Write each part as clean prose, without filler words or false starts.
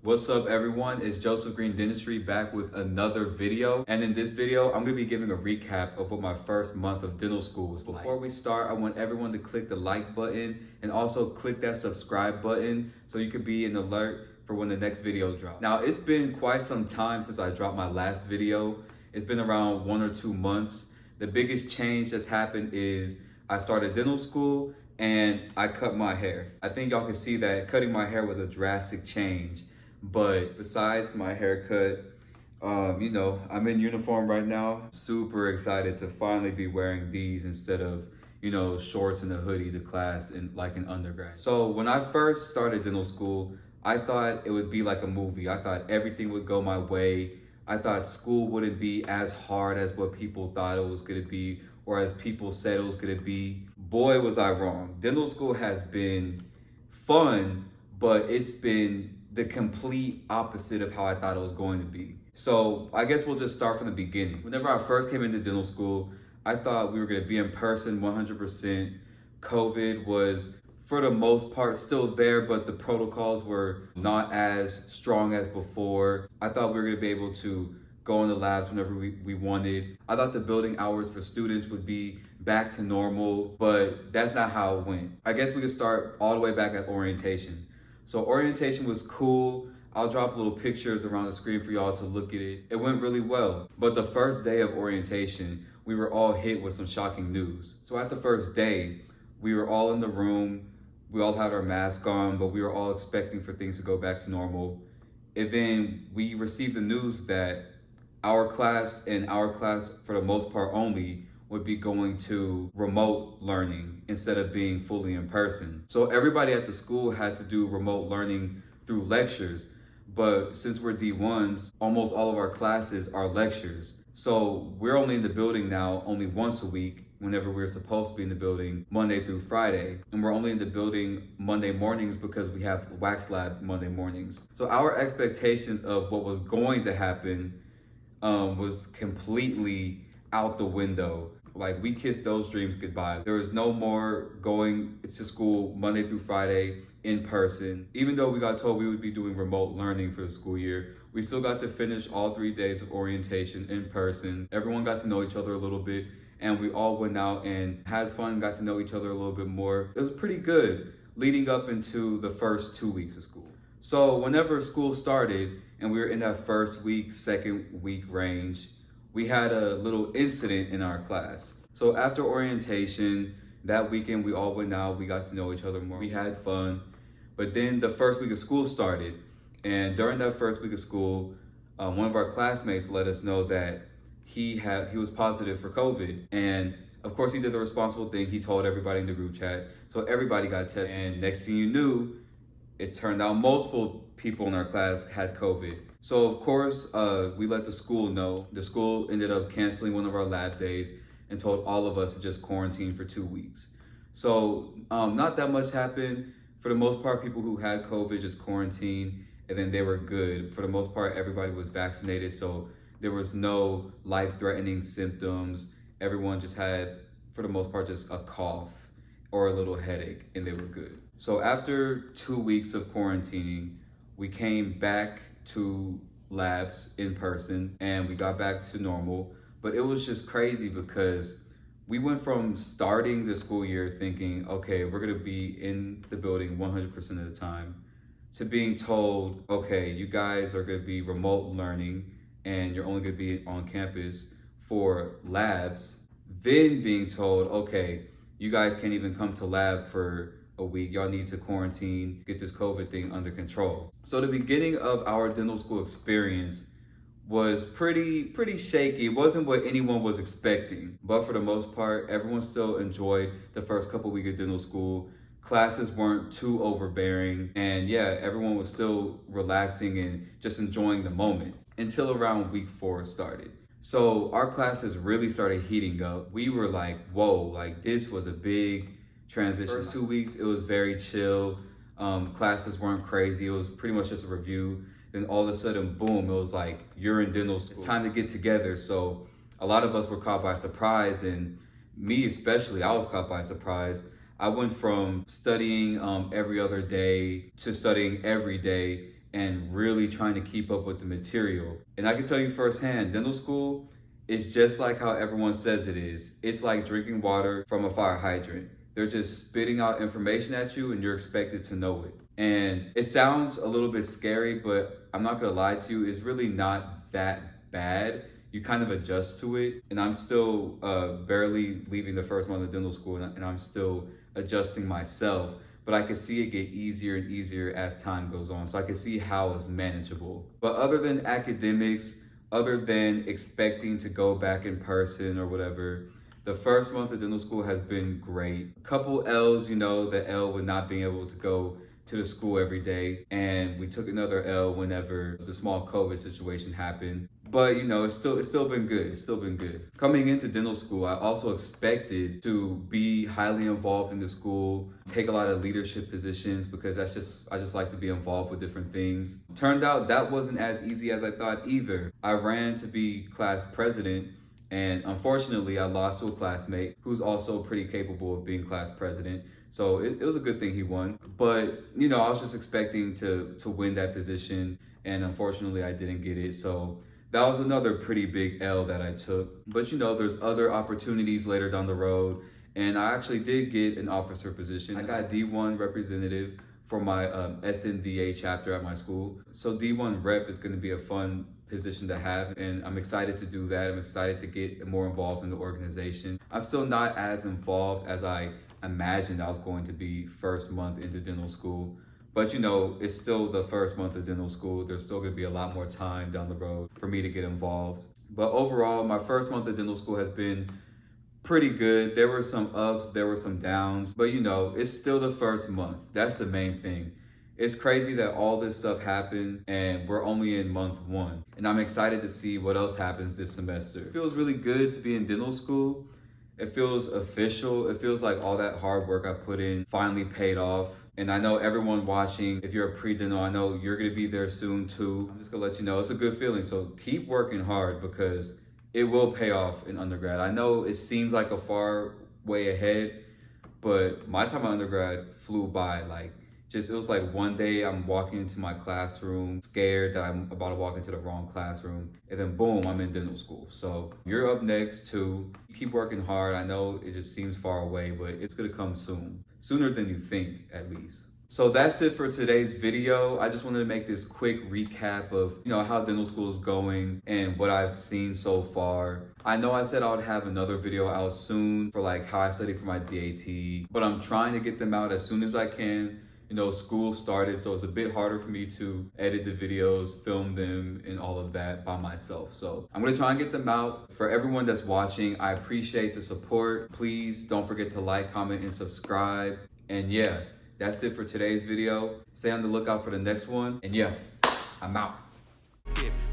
What's up everyone, it's Joseph Green Dentistry back with another video. And in this video, I'm gonna be giving a recap of what my first month of dental school was like. Before we start, I want everyone to click the like button and also click that subscribe button so you can be an alert for when the next video drops. Now, it's been quite some time since I dropped my last video. It's been around 1 or 2 months. The biggest change that's happened is I started dental school and I cut my hair. I think y'all can see that cutting my hair was a drastic change. But besides my haircut, I'm in uniform right now. Super excited to finally be wearing these instead of, shorts and a hoodie to class like an undergrad. So when I first started dental school, I thought it would be like a movie. I thought everything would go my way. I thought school wouldn't be as hard as what people thought it was gonna be or as people said it was gonna be. Boy, was I wrong. Dental school has been fun, but it's been the complete opposite of how I thought it was going to be. So I guess we'll just start from the beginning. Whenever I first came into dental school, I thought we were gonna be in person 100%. COVID was, for the most part, still there, but the protocols were not as strong as before. I thought we were gonna be able to go in the labs whenever we wanted. I thought the building hours for students would be back to normal, but that's not how it went. I guess we could start all the way back at orientation. So orientation was cool. I'll drop little pictures around the screen for y'all to look at it. It went really well. But the first day of orientation, we were all hit with some shocking news. So at the first day, we were all in the room. We all had our mask on, but we were all expecting for things to go back to normal. And then we received the news that our class for the most part only would be going to remote learning instead of being fully in person. So everybody at the school had to do remote learning through lectures. But since we're D1s, almost all of our classes are lectures. So we're only in the building now only once a week whenever we're supposed to be in the building Monday through Friday. And we're only in the building Monday mornings because we have wax lab Monday mornings. So our expectations of what was going to happen was completely out the window. Like, we kissed those dreams goodbye. There was no more going to school Monday through Friday in person. Even though we got told we would be doing remote learning for the school year, we still got to finish all 3 days of orientation in person. Everyone got to know each other a little bit, and we all went out and had fun, got to know each other a little bit more. It was pretty good leading up into the first 2 weeks of school. So whenever school started and we were in that first week, second week range, we had a little incident in our class. So after orientation, that weekend we all went out, we got to know each other more, we had fun. But then the first week of school started, and during that first week of school, one of our classmates let us know that he was positive for COVID. And of course he did the responsible thing, he told everybody in the group chat, so everybody got tested. And next thing you knew, it turned out multiple people in our class had COVID. So of course, we let the school know. The school ended up canceling one of our lab days and told all of us to just quarantine for 2 weeks. So not that much happened. For the most part, people who had COVID just quarantined and then they were good. For the most part, everybody was vaccinated, so there was no life-threatening symptoms. Everyone just had, for the most part, just a cough or a little headache, and they were good. So after 2 weeks of quarantining, we came back to labs in person and we got back to normal. But it was just crazy because we went from starting the school year thinking, okay, we're gonna be in the building 100% of the time, to being told, okay, you guys are gonna be remote learning and you're only gonna be on campus for labs. Then being told, okay, you guys can't even come to lab for a week. Y'all need to quarantine, get this COVID thing under control. So the beginning of our dental school experience was pretty shaky. It wasn't what anyone was expecting, but for the most part, everyone still enjoyed the first couple weeks of dental school. Classes weren't too overbearing, and yeah, everyone was still relaxing and just enjoying the moment until around week 4 started. So our classes really started heating up. We were like, whoa, like this was a big transition. First 2 weeks, it was very chill. Classes weren't crazy. It was pretty much just a review. Then all of a sudden, boom, it was like, you're in dental school. It's time to get together. So a lot of us were caught by surprise, and me especially, I was caught by surprise. I went from studying every other day to studying every day, and really trying to keep up with the material. And I can tell you firsthand, dental school is just like how everyone says it is. It's like drinking water from a fire hydrant. They're just spitting out information at you and you're expected to know it. And it sounds a little bit scary, but I'm not gonna lie to you, it's really not that bad. You kind of adjust to it. And I'm still barely leaving the first month of dental school, and I'm still adjusting myself. But I can see it get easier and easier as time goes on. So I can see how it's manageable. But other than academics, other than expecting to go back in person or whatever, the first month of dental school has been great. A couple L's, the L with not being able to go to the school every day. And we took another L whenever the small COVID situation happened. But it's still been good. It's still been good. Coming into dental school, I also expected to be highly involved in the school, take a lot of leadership positions because I just like to be involved with different things. Turned out that wasn't as easy as I thought either. I ran to be class president, and unfortunately I lost to a classmate who's also pretty capable of being class president. So it was a good thing he won. But I was just expecting to win that position, and unfortunately I didn't get it. So that was another pretty big L that I took. But there's other opportunities later down the road, and I actually did get an officer position. I got D1 representative for my SNDA chapter at my school. So D1 rep is gonna be a fun position to have, and I'm excited to do that. I'm excited to get more involved in the organization. I'm still not as involved as I imagined I was going to be first month into dental school. But it's still the first month of dental school. There's still gonna be a lot more time down the road for me to get involved. But overall, my first month of dental school has been pretty good. There were some ups, there were some downs, but it's still the first month. That's the main thing. It's crazy that all this stuff happened and we're only in month 1. And I'm excited to see what else happens this semester. It feels really good to be in dental school. It feels official. It feels like all that hard work I put in finally paid off. And I know everyone watching, if you're a pre-dental, I know you're gonna be there soon too. I'm just gonna let you know, it's a good feeling. So keep working hard because it will pay off in undergrad. I know it seems like a far way ahead, but my time in undergrad flew by. It was like one day I'm walking into my classroom, scared that I'm about to walk into the wrong classroom, and then boom, I'm in dental school. So you're up next too. Keep working hard. I know it just seems far away, but it's gonna come soon. Sooner than you think, at least. So that's it for today's video. I just wanted to make this quick recap of how dental school is going and what I've seen so far. I know I said I would have another video out soon for how I study for my DAT, but I'm trying to get them out as soon as I can. School started, so it's a bit harder for me to edit the videos, film them, and all of that by myself. So I'm gonna try and get them out. For everyone that's watching, I appreciate the support. Please don't forget to like, comment, and subscribe. And yeah, that's it for today's video. Stay on the lookout for the next one. And yeah, I'm out.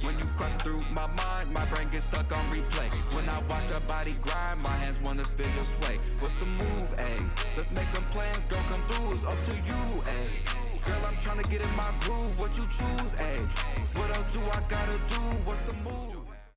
When you cross through my mind, my brain gets stuck on replay. When I watch her body grind, my hands wanna feel your sway. What's the move, ayy? Let's make some plans, girl, come through, it's up to you, ayy. Girl, I'm tryna get in my groove, what you choose, ayy? What else do I gotta do, what's the move?